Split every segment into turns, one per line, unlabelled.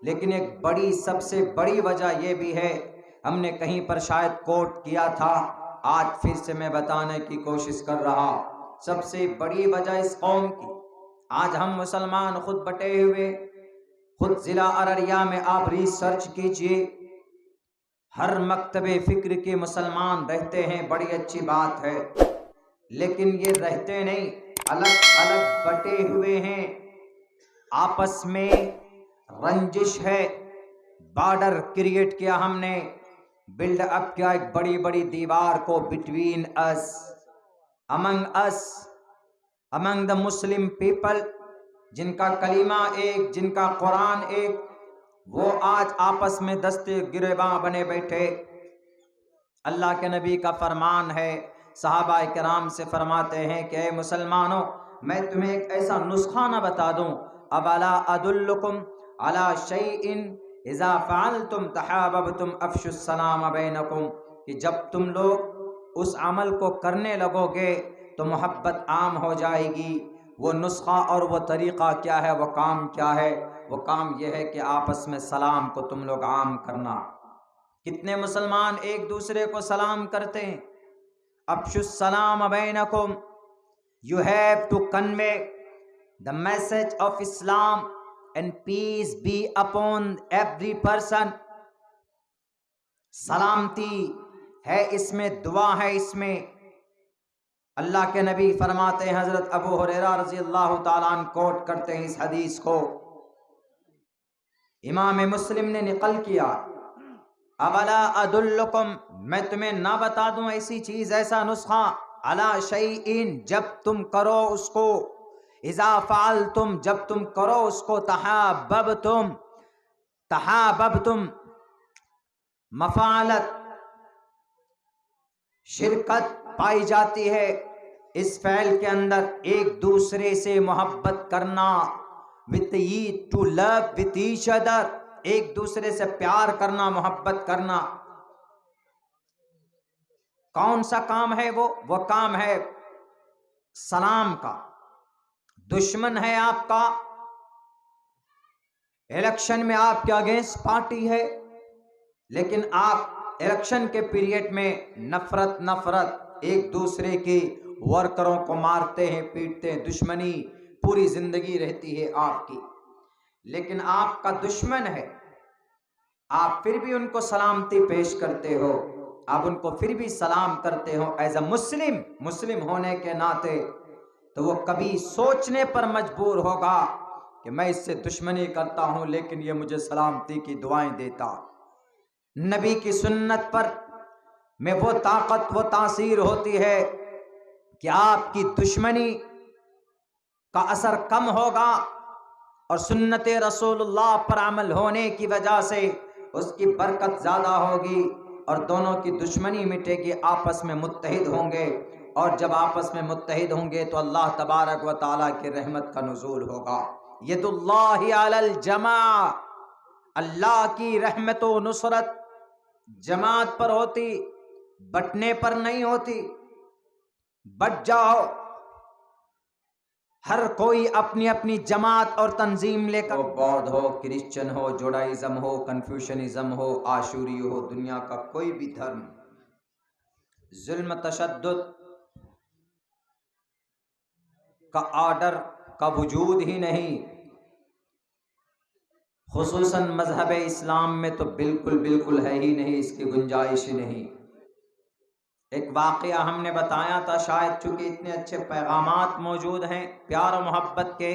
لیکن ایک بڑی سب سے بڑی وجہ یہ بھی ہے، ہم نے کہیں پر شاید کوٹ کیا تھا، آج پھر سے میں بتانے کی کوشش کر رہا، سب سے بڑی وجہ اس قوم کی، آج ہم مسلمان خود بٹے ہوئے، خود ضلع ارریہ میں آپ ریسرچ کیجئے، ہر مکتب فکر کے مسلمان رہتے ہیں، بڑی اچھی بات ہے، لیکن یہ رہتے نہیں، الگ الگ بٹے ہوئے ہیں، آپس میں رنجش ہے، بارڈر کریٹ کیا ہم نے، بلڈ اپ کیا ایک بڑی بڑی دیوار کو، بٹوین اس، امنگ دا مسلم پیپل، جن کا کلمہ ایک، جن کا قرآن ایک، وہ آج آپس میں دستے گریباں بنے بیٹھے۔ اللہ کے نبی کا فرمان ہے، صحابہ کرام سے فرماتے ہیں کہ اے مسلمانوں، میں تمہیں ایک ایسا نسخہ نہ بتا دوں، اولا ادلکم علی شیء اذا فعلتم تحاببتم افشوا السلام بینکم، کہ جب تم لوگ اس عمل کو کرنے لگو گے تو محبت عام ہو جائے گی۔ وہ نسخہ اور وہ طریقہ کیا ہے، وہ کام کیا ہے؟ وہ کام یہ ہے کہ آپس میں سلام کو تم لوگ عام کرنا۔ کتنے مسلمان ایک دوسرے کو سلام کرتے ہیں؟ افشوا السلام بینکم، you have to convey the message of Islam and peace be upon every person۔ سلامتی ہے اس میں، دعا ہے اس میں۔ اللہ کے نبی فرماتے ہیں، حضرت ابو ہریرہ رضی اللہ تعالیٰ عنہ کوٹ کرتے ہیں اس حدیث کو، امام مسلم نے نقل کیا، اولا ادلکم، میں تمہیں نہ بتا دوں ایسی چیز، ایسا نسخہ، علی شیء، جب تم کرو اس کو، اذا فعلتم، جب تم کرو اس کو، تحاببتم، مفعلت، شرکت پائی جاتی ہے اس فعل کے اندر، ایک دوسرے سے محبت کرنا، to love with each other، ایک دوسرے سے پیار کرنا، محبت کرنا۔ کون سا کام ہے وہ کام ہے سلام کا۔ دشمن ہے آپ کا، الیکشن میں آپ کے اگینسٹ پارٹی ہے، لیکن آپ الیکشن کے پیریڈ میں نفرت ایک دوسرے کے ورکروں کو مارتے ہیں، پیٹتے ہیں، دشمنی پوری زندگی رہتی ہے آپ کی، لیکن آپ کا دشمن ہے، آپ پھر بھی ان کو سلامتی پیش کرتے ہو، آپ ان کو پھر بھی سلام کرتے ہو ایز اے مسلم ہونے کے ناطے، تو وہ کبھی سوچنے پر مجبور ہوگا کہ میں اس سے دشمنی کرتا ہوں لیکن یہ مجھے سلامتی کی دعائیں دیتا۔ نبی کی سنت پر میں وہ طاقت، وہ تاثیر ہوتی ہے کہ آپ کی دشمنی کا اثر کم ہوگا، اور سنت رسول اللہ پر عمل ہونے کی وجہ سے اس کی برکت زیادہ ہوگی، اور دونوں کی دشمنی مٹے گی، آپس میں متحد ہوں گے، اور جب آپس میں متحد ہوں گے تو اللہ تبارک و تعالیٰ کی رحمت کا نزول ہوگا۔ ید اللہ علی الجماع، اللہ کی رحمت و نصرت جماعت پر ہوتی، بٹنے پر نہیں ہوتی۔ بٹ جاؤ، ہر کوئی اپنی اپنی جماعت اور تنظیم لے کر، بودھ ہو، کرسچن ہو، جوڈائزم ہو، کنفیوشنزم ہو، آشوری ہو، دنیا کا کوئی بھی دھرم، ظلم تشدد کا آرڈر کا وجود ہی نہیں، خصوصاً مذہب اسلام میں تو بالکل ہے ہی نہیں، اس کی گنجائش ہی نہیں۔ ایک واقعہ ہم نے بتایا تھا، شاید چونکہ اتنے اچھے پیغامات موجود ہیں پیار و محبت کے،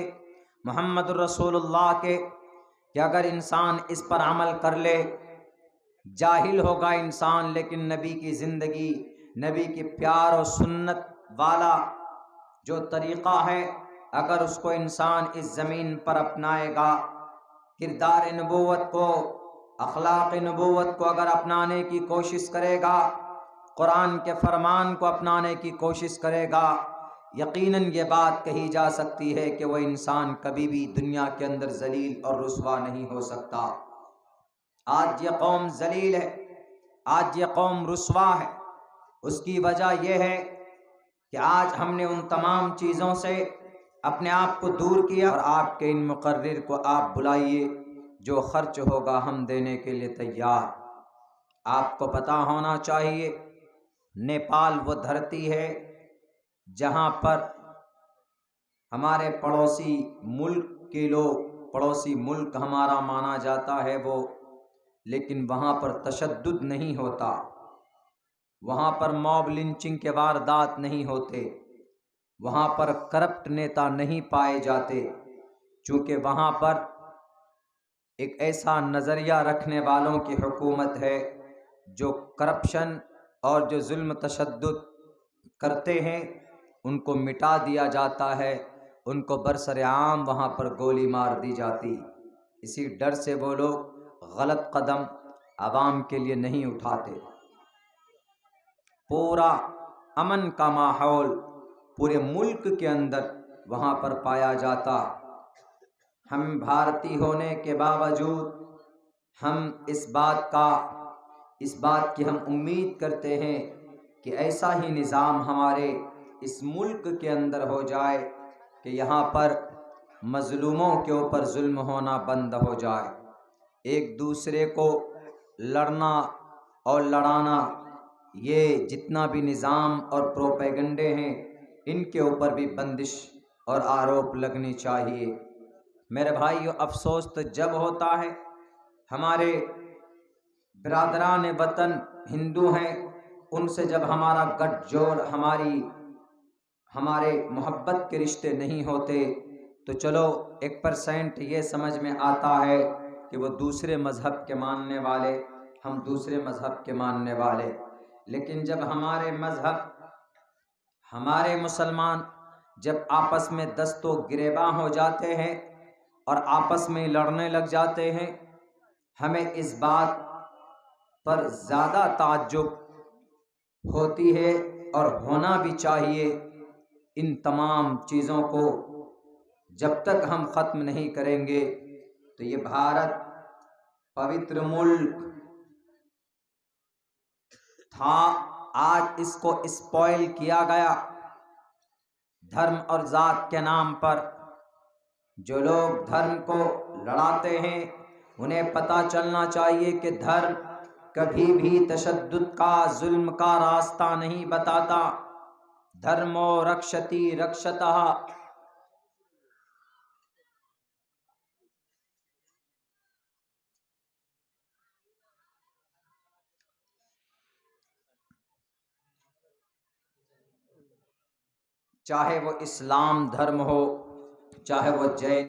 محمد الرسول اللہ کے، کہ اگر انسان اس پر عمل کر لے، جاہل ہوگا انسان لیکن نبی کی زندگی، نبی کی پیار و سنت والا جو طریقہ ہے، اگر اس کو انسان اس زمین پر اپنائے گا، کردار نبوت کو، اخلاق نبوت کو اگر اپنانے کی کوشش کرے گا، قرآن کے فرمان کو اپنانے کی کوشش کرے گا، یقیناً یہ بات کہی جا سکتی ہے کہ وہ انسان کبھی بھی دنیا کے اندر ذلیل اور رسوا نہیں ہو سکتا۔ آج یہ قوم ذلیل ہے، آج یہ قوم رسوا ہے، اس کی وجہ یہ ہے کہ آج ہم نے ان تمام چیزوں سے اپنے آپ کو دور کیا، اور آپ کے ان مقرر کو آپ بلائیے، جو خرچ ہوگا ہم دینے کے لیے تیار۔ آپ کو پتہ ہونا چاہیے نیپال وہ دھرتی ہے جہاں پر ہمارے پڑوسی ملک کے لوگ، پڑوسی ملک ہمارا مانا جاتا ہے وہ، لیکن وہاں پر تشدد نہیں ہوتا، وہاں پر موب لنچنگ کے واردات نہیں ہوتے، وہاں پر کرپٹ نیتا نہیں پائے جاتے، چونکہ وہاں پر ایک ایسا نظریہ رکھنے والوں کی حکومت ہے جو کرپشن اور جو ظلم تشدد کرتے ہیں ان کو مٹا دیا جاتا ہے، ان کو برسر عام وہاں پر گولی مار دی جاتی۔ اسی ڈر سے وہ لوگ غلط قدم عوام کے لیے نہیں اٹھاتے۔ پورا امن کا ماحول پورے ملک کے اندر وہاں پر پایا جاتا۔ ہم بھارتی ہونے کے باوجود ہم اس بات کی ہم امید کرتے ہیں کہ ایسا ہی نظام ہمارے اس ملک کے اندر ہو جائے کہ یہاں پر مظلوموں کے اوپر ظلم ہونا بند ہو جائے، ایک دوسرے کو لڑنا اور لڑانا، یہ جتنا بھی نظام اور پروپیگنڈے ہیں ان کے اوپر بھی بندش اور آروپ لگنی چاہیے۔ میرے بھائیو، افسوس تو جب ہوتا ہے ہمارے برادران وطن ہندو ہیں ان سے جب ہمارا گٹھ جوڑ ہمارے محبت کے رشتے نہیں ہوتے تو چلو 1% یہ سمجھ میں آتا ہے کہ وہ دوسرے مذہب کے ماننے والے، ہم دوسرے مذہب کے ماننے والے، لیکن جب ہمارے مذہب، ہمارے مسلمان جب آپس میں دست و گریباں ہو جاتے ہیں اور آپس میں لڑنے لگ جاتے ہیں، ہمیں اس بات پر زیادہ تعجب ہوتی ہے اور ہونا بھی چاہیے۔ ان تمام چیزوں کو جب تک ہم ختم نہیں کریں گے تو یہ بھارت پوتر ملک تھا، آج اس کو اسپوائل کیا گیا دھرم اور ذات کے نام پر۔ جو لوگ دھرم کو لڑاتے ہیں انہیں پتہ چلنا چاہیے کہ دھرم کبھی بھی تشدد کا، ظلم کا راستہ نہیں بتاتا۔ دھرمو رکشتی رکشتہ۔ چاہے وہ اسلام دھرم ہو، چاہے وہ جین